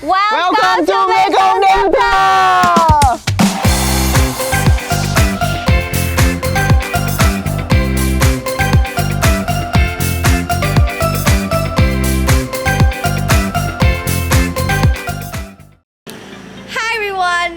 Welcome to Mekong Delta!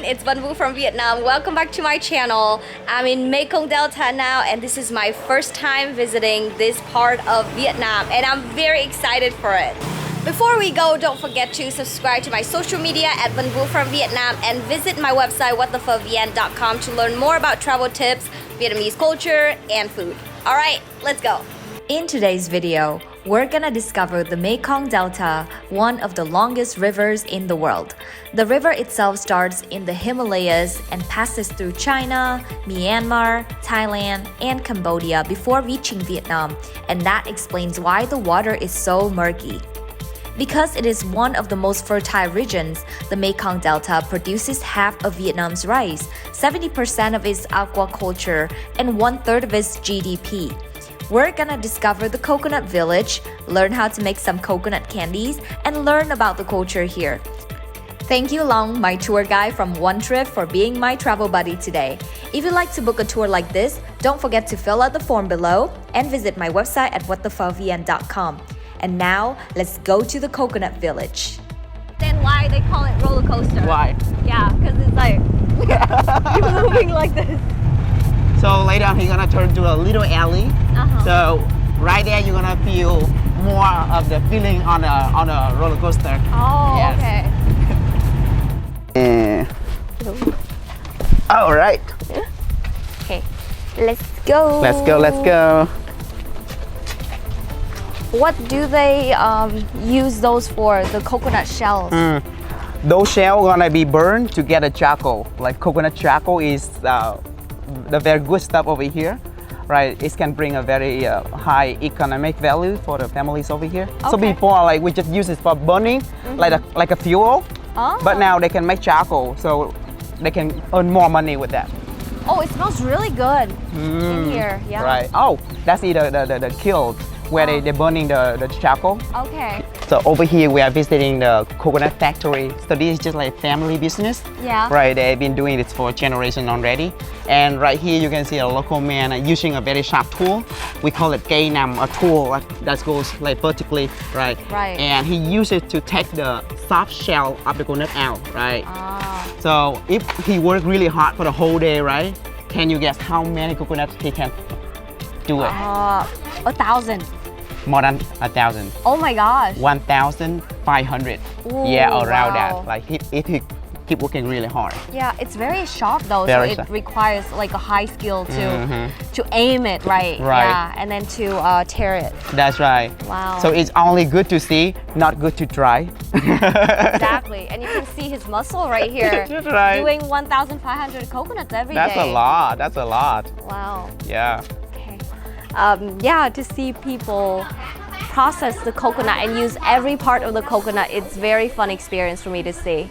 It's Van Vu from Vietnam. Welcome back to my channel. I'm in Mekong Delta now, and this is my first time visiting this part of Vietnam, and I'm very excited for it. Before we go, don't forget to subscribe to my social media at Van Vu from Vietnam and visit my website whatthephovien.com to learn more about travel tips, Vietnamese culture, and food. Alright, let's go. In today's video, we're gonna discover the Mekong Delta, one of the longest rivers in the world. The river itself starts in the Himalayas and passes through China, Myanmar, Thailand, and Cambodia before reaching Vietnam, and that explains why the water is so murky. Because it is one of the most fertile regions, the Mekong Delta produces half of Vietnam's rice, 70% of its aquaculture, and 1/3 of its GDP. We're gonna discover the coconut village, learn how to make some coconut candies, and learn about the culture here. Thank you Long, my tour guide from Onetrip, for being my travel buddy today. If you'd like to book a tour like this, don't forget to fill out the form below and visit my website at whatthephovien.com. And now, let's go to the coconut village. Then why they call it roller coaster? Why? Yeah, because it's like you're moving like this. So later on, he's gonna turn to a little alley. So right there, you're gonna feel more of the feeling on a roller coaster. Oh, yes. Okay. All right. Okay, let's go. Let's go. Let's go. What do they use those for? The coconut shells. Those shells gonna be burned to get a charcoal. Like coconut charcoal is the very good stuff over here, right? It can bring a very high economic value for the families over here. Okay. So before, like we just use it for burning, like a fuel. Oh. But now they can make charcoal, so they can earn more money with that. Oh, it smells really good in here. Yeah. Right. Oh, that's the kiln where they're burning the charcoal. Okay. So over here we are visiting the coconut factory. So this is just like family business. Yeah. Right, they've been doing this for a generation already. And right here you can see a local man using a very sharp tool. We call it cây nằm, a tool that goes like vertically, right? Right. And he uses it to take the soft shell of the coconut out, right? Ah. So if he worked really hard for the whole day, right? Can you guess how many coconuts he can do it? 1,000. More than 1,000. Oh my gosh. 1,500. Ooh, Yeah, around wow. that. Like if he keep working really hard. Yeah, it's very sharp though, Very so sharp. it requires like a high skill to aim it right. Right. Yeah, and then to tear it. That's right. Wow. So it's only good to see, not good to try. Exactly, and you can see his muscle right here. That's right. Doing 1,500 coconuts every day. That's a lot. That's a lot. Wow. Yeah. Okay. Yeah, to see people process the coconut and use every part of the coconut, it's very fun experience for me to see.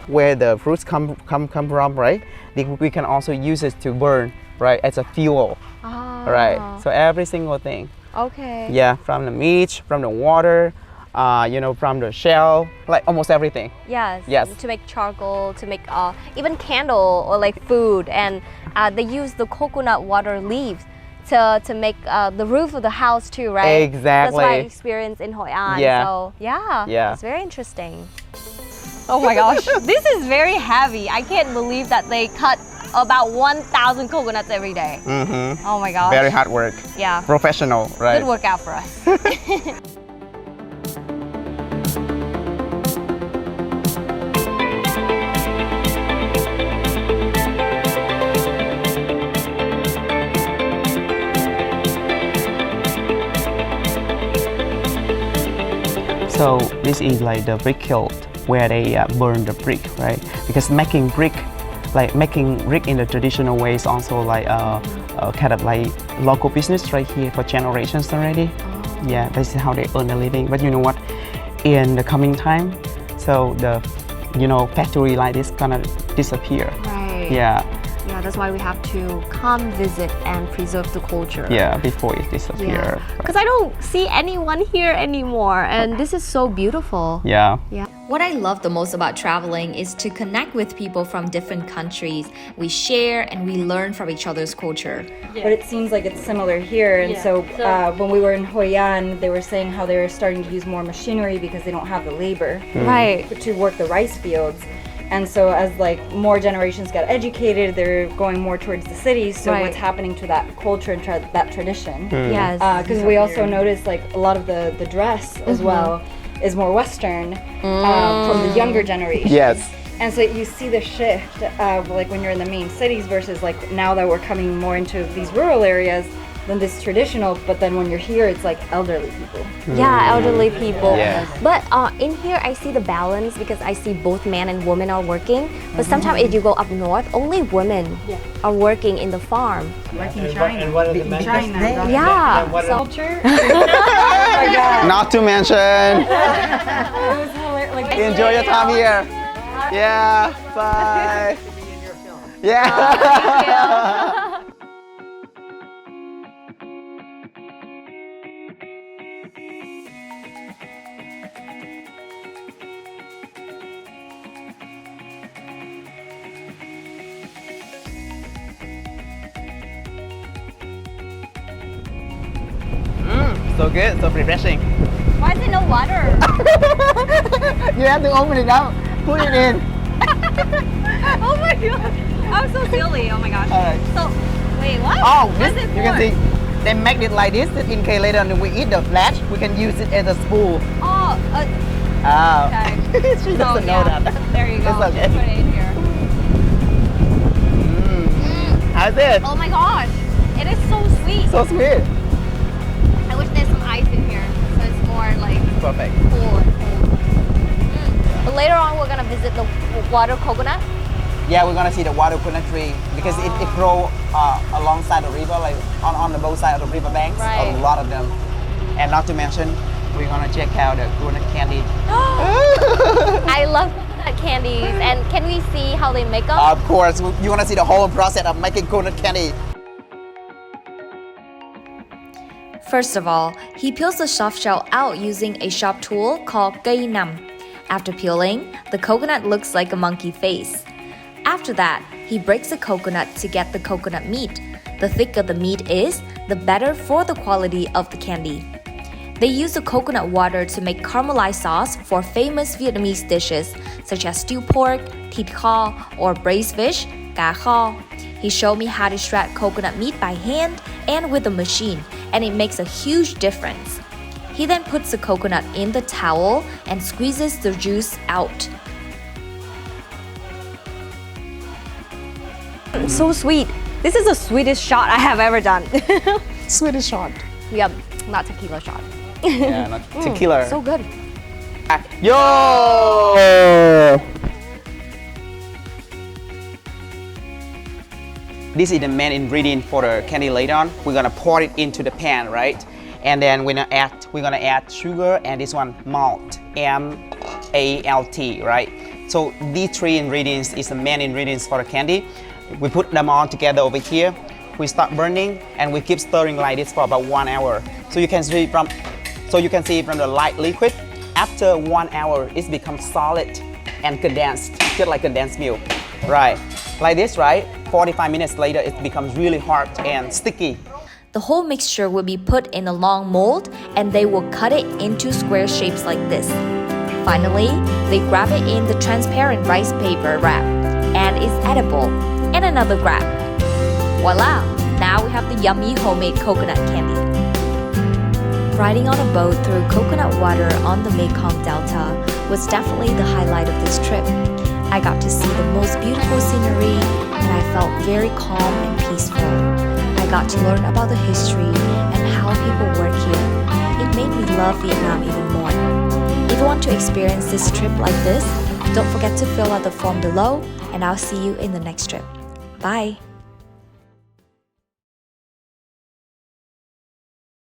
Where the fruits come from, right? We can also use it to burn, right? As a fuel, right? So every single thing. Okay. Yeah, from the meat, from the water, from the shell, like almost everything. Yes. Yes. To make charcoal, to make even candle or like food, and they use the coconut water leaves to make the roof of the house too, right? Exactly. That's what I experienced in Hoi An. Yeah. So yeah. Yeah. It's very interesting. Oh my gosh, this is very heavy. I can't believe that they cut about 1,000 coconuts every day. Oh my gosh. Very hard work. Yeah. Professional, right? Good workout for us. So this is like the brick kiln where they burn the brick, right? Because making brick in the traditional way is also like kind of like local business right here for generations already. Yeah, this is how they earn a living. But you know what? In the coming time, so the factory like this gonna disappear. Right. Yeah. Yeah, that's why we have to come visit and preserve the culture. Yeah, before it disappears. Because I don't see anyone here anymore, and this is so beautiful. Yeah. Yeah. What I love the most about traveling is to connect with people from different countries. We share and we learn from each other's culture. But it seems like it's similar here. And so when we were in Hoi An, they were saying how they were starting to use more machinery because they don't have the labor Right. to work the rice fields. And so as like more generations get educated, they're going more towards the cities. So Right. what's happening to that culture and that tradition? Yes. Because we also noticed like a lot of the dress as well is more Western from the younger generation. Yes. And so you see the shift of like when you're in the main cities versus like now that we're coming more into these rural areas, then this traditional, but then when you're here, it's like elderly people. Yeah, elderly people. Yeah. But in here, I see the balance because I see both men and women are working. But sometimes if you go up north, only women are working in the farm. Like in And China. what are the members? Yeah. And what So, Culture. Oh my God. Not to mention, It was hilarious. Like, enjoy your time here. Yeah, bye. Yeah. So good, so refreshing. why is there no water? You have to open it up, put it in. Oh my god. I'm so silly. Oh my gosh. Alright. So, wait, what? Oh, What's this, it you can for? see, they make it like this in case later on we eat the flesh, we can use it as a spoon. Oh, Oh. okay. She So, doesn't know yeah, that. there you go. It's okay. Just put it in here. How's it? Oh my gosh. It is so sweet. So sweet. I wish there's some ice in here. So it's more like Perfect. cool and cool. But later on, we're going to visit the water coconut. Yeah, we're gonna see the water coconut tree because it grows alongside the river, like on the both sides of the river banks. Right. A lot of them. And not to mention, we're gonna check out the coconut candy. I love coconut candies. And can we see how they make them? Of course, you wanna see the whole process of making coconut candy. First of all, he peels the soft shell out using a sharp tool called cây nam. After peeling, the coconut looks like a monkey face. After that, he breaks the coconut to get the coconut meat. The thicker the meat is, the better for the quality of the candy. They use the coconut water to make caramelized sauce for famous Vietnamese dishes such as stewed pork, thịt kho, or braised fish, cá kho. He showed me how to shred coconut meat by hand and with a machine, and it makes a huge difference. He then puts the coconut in the towel and squeezes the juice out. So sweet. This is the sweetest shot I have ever done. Swedish shot. Yep, not tequila shot. Yeah, not tequila. So good. Yo! This is the main ingredient for the candy later on. We're gonna pour it into the pan, right? And then we're gonna add sugar and this one malt, M-A-L-T, right? So these three ingredients is the main ingredients for the candy. We put them all together over here. We start burning and we keep stirring like this for about 1 hour. So you can see from the light liquid. After 1 hour, it becomes solid and condensed, just like condensed milk, right? Like this, right? 45 minutes later, it becomes really hard and sticky. The whole mixture will be put in a long mold and they will cut it into square shapes like this. Finally, they grab it in the transparent rice paper wrap and it's edible. And another grab. Voila! Now we have the yummy homemade coconut candy. Riding on a boat through coconut water on the Mekong Delta was definitely the highlight of this trip. I got to see the most beautiful scenery and I felt very calm and peaceful. I got to learn about the history and how people work here. It made me love Vietnam even more. If you want to experience this trip like this, don't forget to fill out the form below and I'll see you in the next trip. Bye!